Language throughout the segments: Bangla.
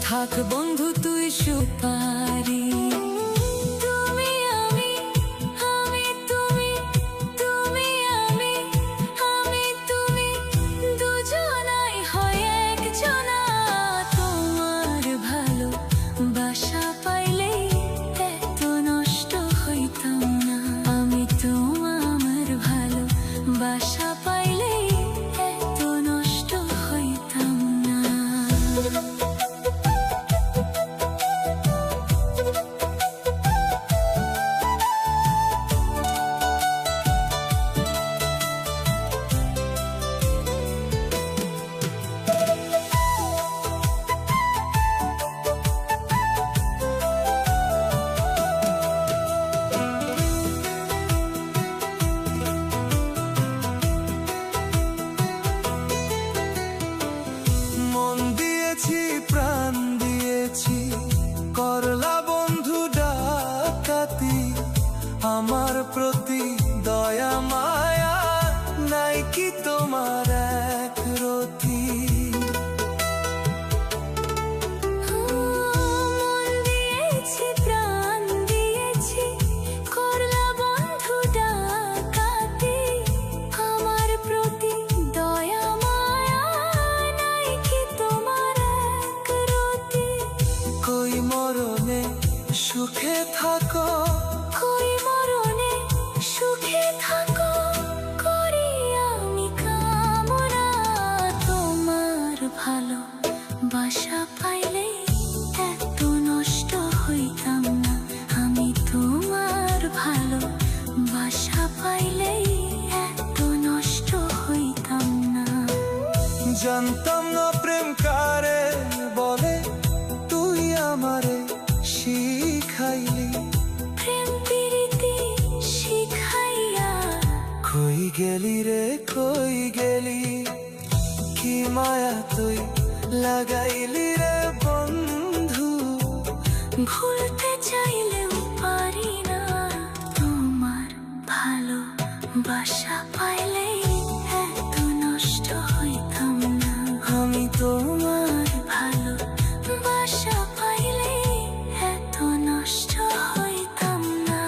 থাক বন্ধু তুই সুপারি। তুমি আমি, আমি তুমি, তুমি আমি, আমি তুমি, দুজনাই হয় একজনা। তোমার ভালো বাসা পাইলেই এত নষ্ট হইতাম না। আমি তোমার ভালো বাসা পাইলেই এত নষ্ট হইতাম না। প্রাণ দিয়েছি, করলা বন্ধু ডাকাতি। আমার প্রতি দয়া মায়া নাই কি তোমার এক রতি? সুখে থাকো, কই মরণে সুখে থাকো, করি আমি কামনা। তোমার ভালো বাসা পাইলে এত নষ্ট হইতাম না। আমি তোমার ভালো বাসা পাইলে এত নষ্ট হইতাম না। জানতাম না প্রেম কারে বলে, তুই আমারে শিখাইলি। প্রেম প্রীতি শিখাইয়া কই গেলি রে কই গেলি? কি মায়া তুই লাগাইলি রে বন্ধু? ভুলতে চাইলেও পারি না। তোমার ভালো বাসা পাইলেই এত নষ্ট হইতাম না। আমি তোমার ভালো বাসা পাইলে এত নষ্ট হইতাম না।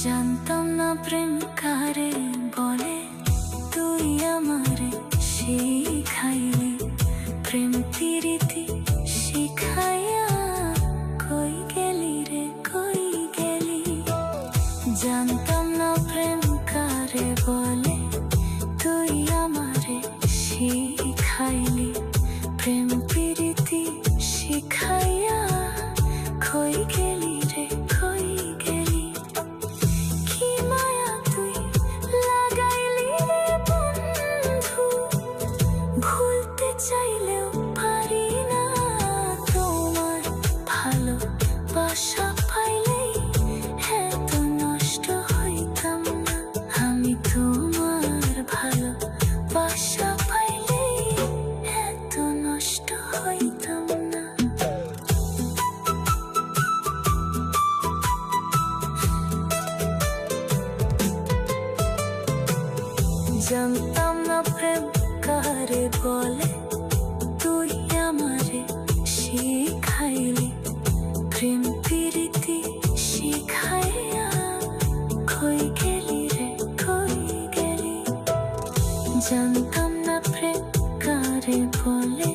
জানতাম না প্রেম কারে বলে, তুই আমারে শিখাইলি। প্রেম প্রীতি শিখাইয়া কই গেলি রে কই গেলি? জানতাম না প্রেম কারে বলে, তুই আমারে শিখাইলি। প্রেম প্রীতি শিখাইয়া কই গেলি রে কই গেলি? কি মায়া তুই লাগাইলি রে বন্ধু? ভুলতে চাইলেও পারি না। তোমার ভালো বাসা পাইলেই এত নষ্ট হইতাম না। আমি তোমার ভালো বাসা পাইলেই এত নষ্ট হইতাম না। জানতাম না প্রেম কারে বলে, তুই আমারে শিখাইলি। প্রেম প্রীতি শিখাইয়া কই গেলি রে কই গেলি? জানতাম না প্রেম কারে বলে,